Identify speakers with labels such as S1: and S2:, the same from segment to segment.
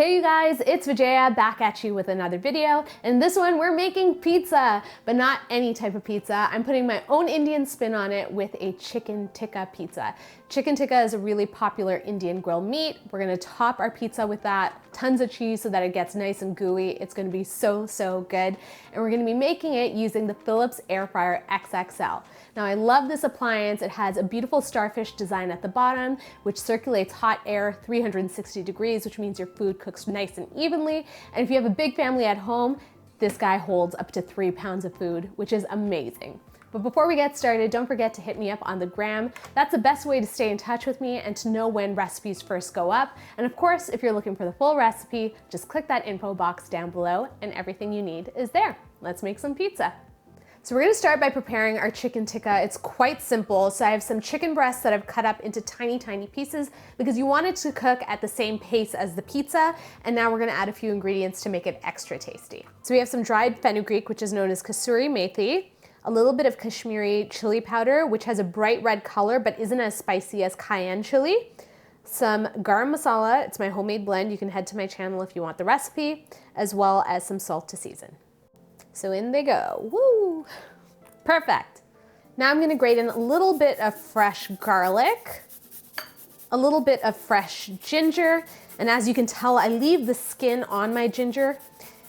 S1: Hey you guys, it's Vijaya back at you with another video. In this one, we're making pizza, but not any type of pizza. I'm putting my own Indian spin on it with a chicken tikka pizza. Chicken tikka is a really popular Indian grilled meat. We're gonna top our pizza with that, tons of cheese so that it gets nice and gooey. It's gonna be so good. And we're gonna be making it using the Philips Airfryer XXL. Now I love this appliance. It has a beautiful starfish design at the bottom, which circulates hot air 360 degrees, which means your food cooks nice and evenly. And if you have a big family at home, this guy holds up to 3 pounds of food, which is amazing. But before we get started, don't forget to hit me up on the gram. That's the best way to stay in touch with me and to know when recipes first go up. And of course, if you're looking for the full recipe, just click that info box down below and everything you need is there. Let's make some pizza. So we're gonna start by preparing our chicken tikka. It's quite simple. So I have some chicken breasts that I've cut up into tiny pieces because you want it to cook at the same pace as the pizza. And now we're gonna add a few ingredients to make it extra tasty. So we have some dried fenugreek, which is known as kasuri methi, a little bit of Kashmiri chili powder, which has a bright red color but isn't as spicy as cayenne chili. Some garam masala, it's my homemade blend. You can head to my channel if you want the recipe, as well as some salt to season. So in they go, woo! Perfect. Now I'm gonna grate in a little bit of fresh garlic, a little bit of fresh ginger, and as you can tell, I leave the skin on my ginger.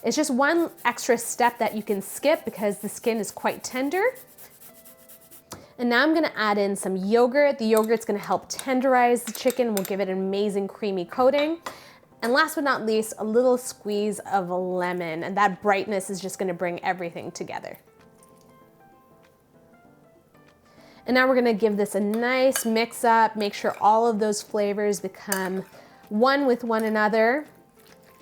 S1: It's just one extra step that you can skip because the skin is quite tender. And now I'm gonna add in some yogurt. The yogurt's gonna help tenderize the chicken, will give it an amazing creamy coating. And last but not least, a little squeeze of a lemon, and that brightness is just gonna bring everything together. And now we're gonna give this a nice mix up, make sure all of those flavors become one with one another.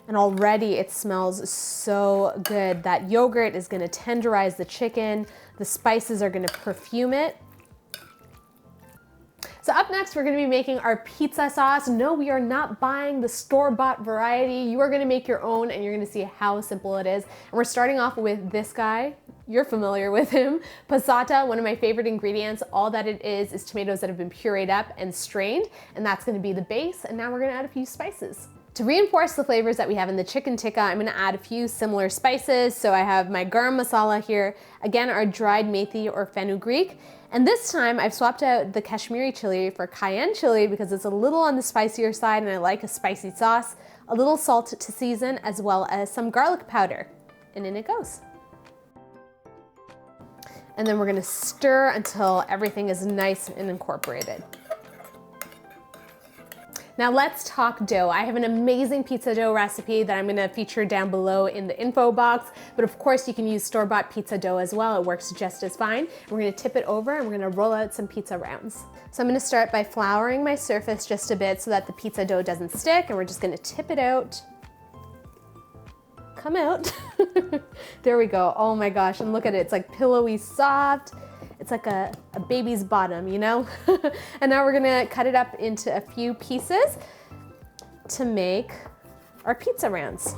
S1: And already it smells so good. That yogurt is gonna tenderize the chicken, the spices are gonna perfume it. So up next, we're gonna be making our pizza sauce. No, we are not buying the store-bought variety. You are gonna make your own and you're gonna see how simple it is. And we're starting off with this guy. You're familiar with him. Passata, one of my favorite ingredients. All that it is tomatoes that have been pureed up and strained, and that's gonna be the base. And now we're gonna add a few spices. To reinforce the flavors that we have in the chicken tikka, I'm gonna add a few similar spices. So I have my garam masala here, again, our dried methi or fenugreek. And this time I've swapped out the Kashmiri chili for cayenne chili because it's a little on the spicier side and I like a spicy sauce. A little salt to season as well as some garlic powder. And in it goes. And then we're gonna stir until everything is nice and incorporated. Now let's talk dough. I have an amazing pizza dough recipe that I'm gonna feature down below in the info box, but of course you can use store-bought pizza dough as well. It works just as fine. We're gonna tip it over and we're gonna roll out some pizza rounds. So I'm gonna start by flouring my surface just a bit so that the pizza dough doesn't stick, and we're just gonna tip it out. Come out. There we go. Oh my gosh, and look at it, it's like pillowy soft. It's like a baby's bottom, you know? And now we're gonna cut it up into a few pieces to make our pizza rounds.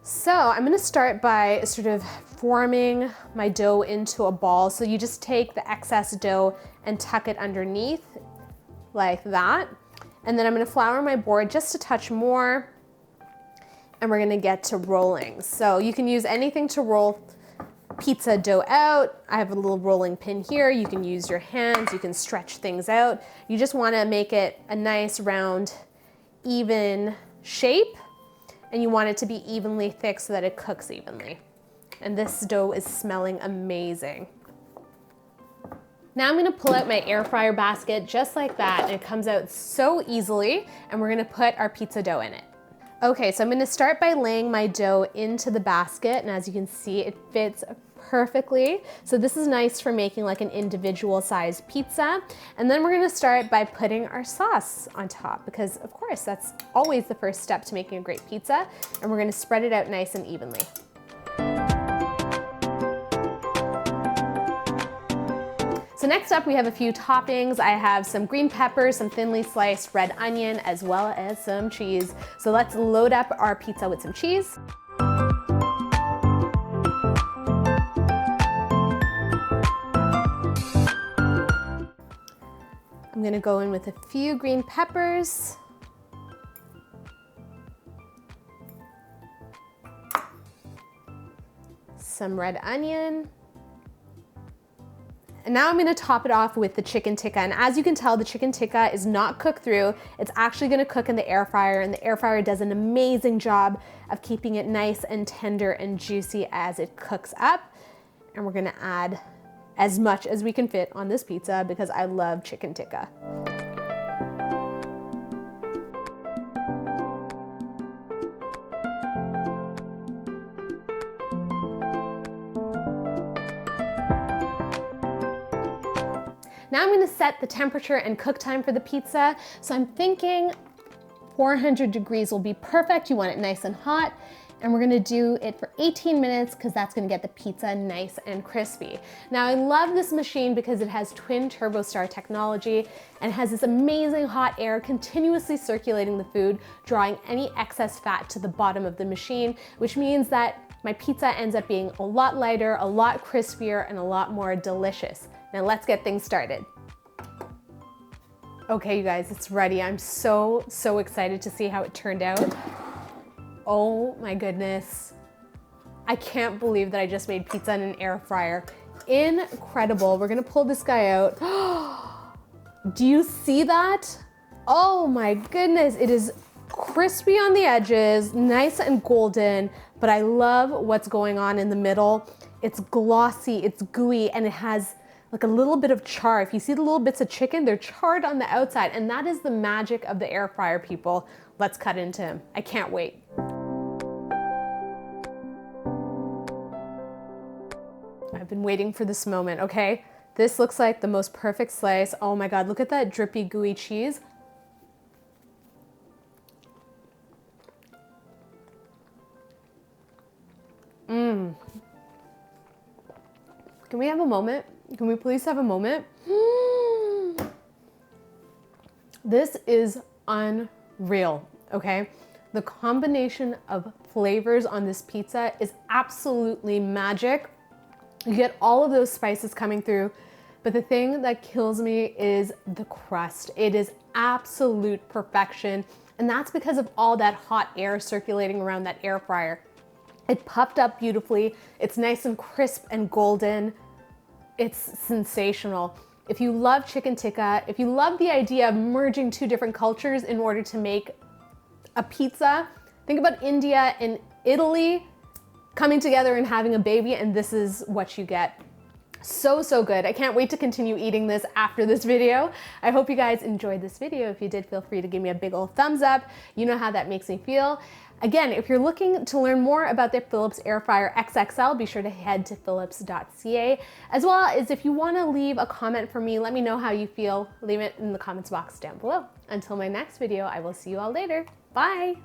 S1: So I'm gonna start by sort of forming my dough into a ball. So you just take the excess dough and tuck it underneath like that. And then I'm gonna flour my board just a touch more, and we're gonna get to rolling. So you can use anything to roll pizza dough out. I have a little rolling pin here. You can use your hands, you can stretch things out. You just wanna make it a nice round, even shape, and you want it to be evenly thick so that it cooks evenly. And this dough is smelling amazing. Now I'm gonna pull out my air fryer basket just like that, and it comes out so easily, and we're gonna put our pizza dough in it. Okay, so I'm gonna start by laying my dough into the basket, and as you can see, it fits perfectly. So this is nice for making like an individual sized pizza. And then we're gonna start by putting our sauce on top because of course that's always the first step to making a great pizza. And we're gonna spread it out nice and evenly. So next up we have a few toppings. I have some green peppers, some thinly sliced red onion, as well as some cheese. So let's load up our pizza with some cheese. I'm gonna go in with a few green peppers. Some red onion. And now I'm gonna top it off with the chicken tikka. And as you can tell, the chicken tikka is not cooked through. It's actually gonna cook in the air fryer, and the air fryer does an amazing job of keeping it nice and tender and juicy as it cooks up. And we're gonna add as much as we can fit on this pizza because I love chicken tikka. Now I'm gonna set the temperature and cook time for the pizza. So I'm thinking 400 degrees will be perfect. You want it nice and hot. And we're gonna do it for 18 minutes because that's gonna get the pizza nice and crispy. Now I love this machine because it has twin turbo star technology and has this amazing hot air continuously circulating the food, drawing any excess fat to the bottom of the machine, which means that my pizza ends up being a lot lighter, a lot crispier, and a lot more delicious. Now let's get things started. Okay, you guys, it's ready. I'm so excited to see how it turned out. Oh my goodness. I can't believe that I just made pizza in an air fryer. Incredible. We're gonna pull this guy out. Do you see that? Oh my goodness. It is crispy on the edges, nice and golden, but I love what's going on in the middle. It's glossy, it's gooey, and it has like a little bit of char. If you see the little bits of chicken, they're charred on the outside, and that is the magic of the air fryer, people. Let's cut into him. I can't wait. I've been waiting for this moment, okay? This looks like the most perfect slice. Oh my God, look at that drippy, gooey cheese. Mmm. Can we have a moment? Can we please have a moment? This is unreal, okay? The combination of flavors on this pizza is absolutely magic. You get all of those spices coming through, but the thing that kills me is the crust. It is absolute perfection, and that's because of all that hot air circulating around that air fryer. It puffed up beautifully. It's nice and crisp and golden. It's sensational. If you love chicken tikka, if you love the idea of merging two different cultures in order to make a pizza, think about India and Italy coming together and having a baby, and this is what you get. So good. I can't wait to continue eating this after this video. I hope you guys enjoyed this video. If you did, feel free to give me a big old thumbs up. You know how that makes me feel. Again, if you're looking to learn more about the Philips Airfryer XXL, be sure to head to philips.ca. As well as if you want to leave a comment for me, let me know how you feel. Leave it in the comments box down below. Until my next video, I will see you all later. Bye.